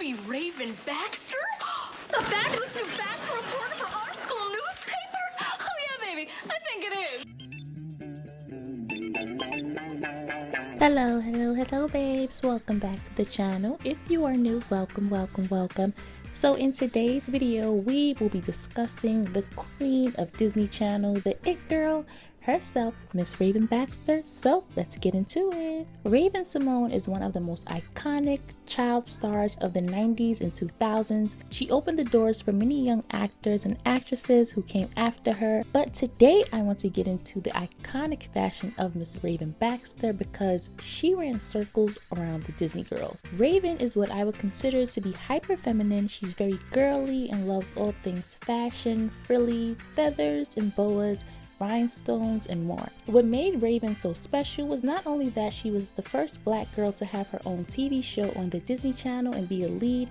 be Raven Baxter? The fabulous new fashion reporter for our school newspaper? Oh yeah, baby, I think it is. Hello babes, welcome back to the channel. If you are new, welcome. So in today's video we will be discussing the queen of Disney Channel, the it girl herself, Miss Raven Baxter. So let's get into it. Raven Simone is one of the most iconic child stars of the 90s and 2000s. She opened the doors for many young actors and actresses who came after her. But today I want to get into the iconic fashion of Miss Raven Baxter because she ran circles around the Disney girls. Raven is what I would consider to be hyper feminine. She's very girly and loves all things fashion, frilly, feathers and boas, rhinestones and more. What made Raven so special was not only that she was the first black girl to have her own TV show on the Disney Channel and be a lead,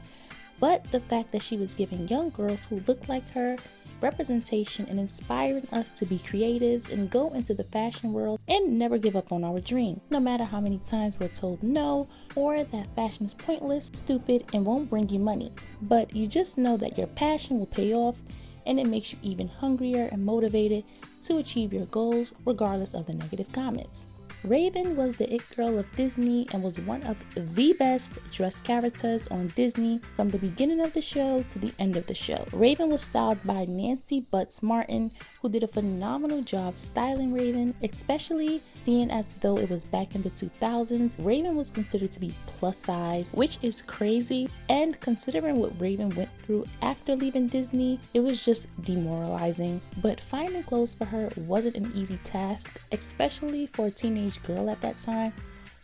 but the fact that she was giving young girls who looked like her representation and inspiring us to be creatives and go into the fashion world and never give up on our dream. No matter how many times we're told no, or that fashion is pointless, stupid, and won't bring you money. But you just know that your passion will pay off and it makes you even hungrier and motivated to achieve your goals regardless of the negative comments. Raven was the it girl of Disney and was one of the best dressed characters on Disney from the beginning of the show to the end of the show. Raven was styled by Nancy Butts Martin, who did a phenomenal job styling Raven, especially seeing as though it was back in the 2000s. Raven was considered to be plus size, which is crazy, and considering what Raven went through after leaving Disney, it was just demoralizing. But finding clothes for her wasn't an easy task, especially for a teenage girl at that time,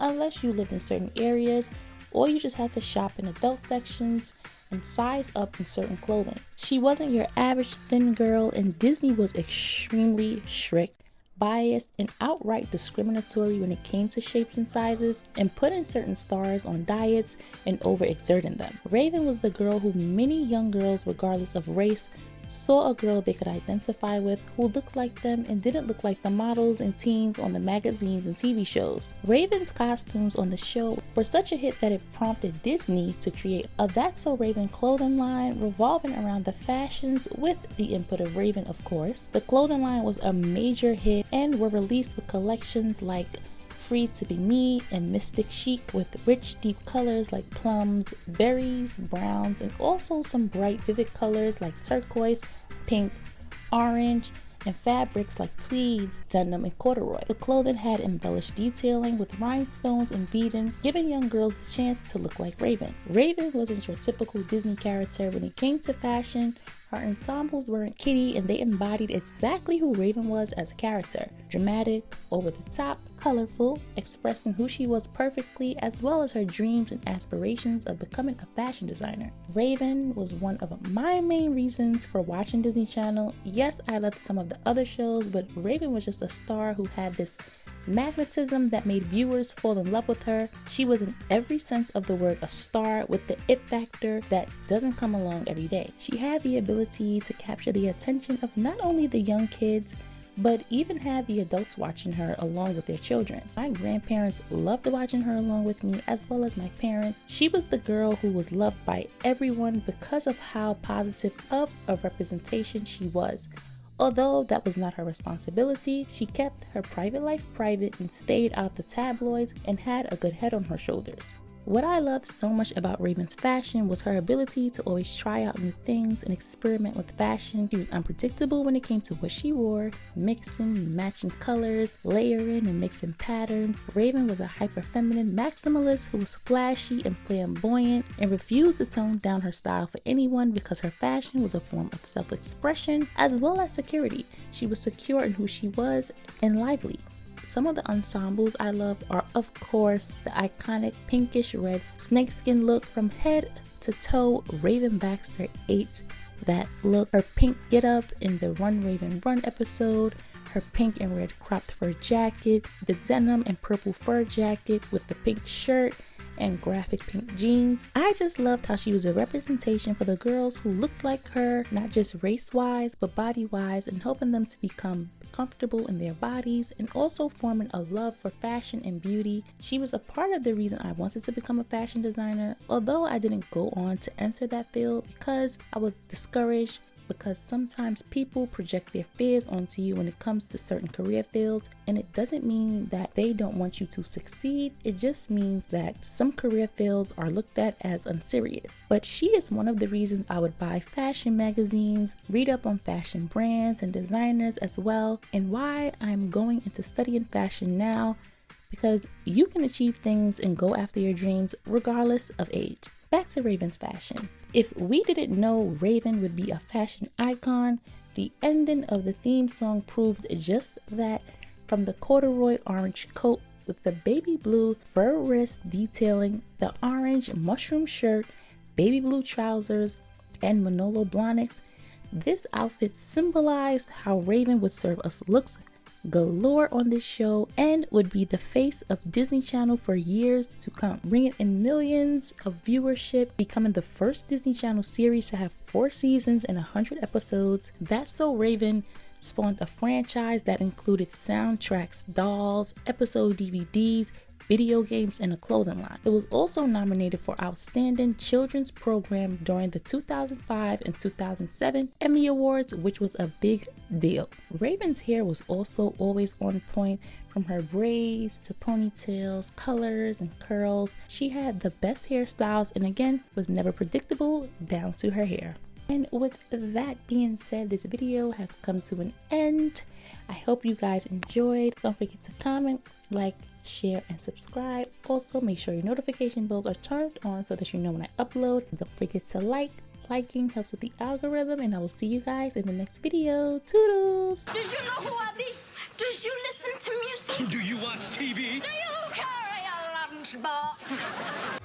unless you lived in certain areas or you just had to shop in adult sections and size up in certain clothing. She wasn't your average thin girl, and Disney was extremely strict, biased, and outright discriminatory when it came to shapes and sizes, and putting certain stars on diets and overexerting them. Raven was the girl who many young girls, regardless of race, saw a girl they could identify with who looked like them and didn't look like the models and teens on the magazines and TV shows. Raven's costumes on the show were such a hit that it prompted Disney to create a That's So Raven clothing line revolving around the fashions with the input of Raven, of course. The clothing line was a major hit and were released with collections like Free to Be Me and Mystic Chic with rich deep colors like plums, berries, browns, and also some bright vivid colors like turquoise, pink, orange, and fabrics like tweed, denim, and corduroy. The clothing had embellished detailing with rhinestones and beading, giving young girls the chance to look like Raven. Raven wasn't your typical Disney character when it came to fashion. Her ensembles weren't kiddie, and they embodied exactly who Raven was as a character. Dramatic, over the top, colorful, expressing who she was perfectly, as well as her dreams and aspirations of becoming a fashion designer. Raven was one of my main reasons for watching Disney Channel. Yes, I loved some of the other shows, but Raven was just a star who had this magnetism that made viewers fall in love with her. She was in every sense of the word a star with the it factor that doesn't come along every day. She had the ability to capture the attention of not only the young kids, but even had the adults watching her along with their children. My grandparents loved watching her along with me, as well as my parents. She was the girl who was loved by everyone because of how positive of a representation she was. Although that was not her responsibility, she kept her private life private and stayed out of the tabloids and had a good head on her shoulders. What I loved so much about Raven's fashion was her ability to always try out new things and experiment with fashion. She was unpredictable when it came to what she wore, mixing, matching colors, layering and mixing patterns. Raven was a hyper-feminine maximalist who was flashy and flamboyant and refused to tone down her style for anyone because her fashion was a form of self-expression as well as security. She was secure in who she was and lively. Some of the ensembles I love are, of course, the iconic pinkish red snakeskin look. From head to toe, Raven Baxter ate that look. Her pink get up in the Run Raven Run episode, her pink and red cropped fur jacket, the denim and purple fur jacket with the pink shirt and graphic pink jeans. I just loved how she was a representation for the girls who looked like her, not just race-wise, but body-wise, and helping them to become comfortable in their bodies and also forming a love for fashion and beauty. She was a part of the reason I wanted to become a fashion designer, although I didn't go on to enter that field because I was discouraged, because sometimes people project their fears onto you when it comes to certain career fields, and it doesn't mean that they don't want you to succeed. It just means that some career fields are looked at as unserious. But she is one of the reasons I would buy fashion magazines, read up on fashion brands and designers as well, and why I'm going into studying fashion now, because you can achieve things and go after your dreams regardless of age. Back to Raven's fashion. If we didn't know Raven would be a fashion icon, the ending of the theme song proved just that. From the corduroy orange coat with the baby blue fur wrist detailing, the orange mushroom shirt, baby blue trousers, and Manolo blondics, this outfit symbolized how Raven would serve us looks galore on this show and would be the face of Disney Channel for years to come, bringing in millions of viewership, becoming the first Disney Channel series to have 4 seasons and 100 episodes. That's So Raven spawned a franchise that included soundtracks, dolls, episode DVDs, video games, and a clothing line. It was also nominated for Outstanding Children's Program during the 2005 and 2007 Emmy Awards, which was a big deal. Raven's hair was also always on point, from her braids to ponytails, colors, and curls. She had the best hairstyles and again was never predictable down to her hair. And with that being said, this video has come to an end. I hope you guys enjoyed. Don't forget to comment, like, share, and subscribe. Also, make sure your notification bells are turned on so that you know when I upload. Don't forget to liking helps with the algorithm, and I will see you guys in the next video. Toodles! Did you know who I be? Did you listen to music? Do you watch TV? Do you carry a lunchbox?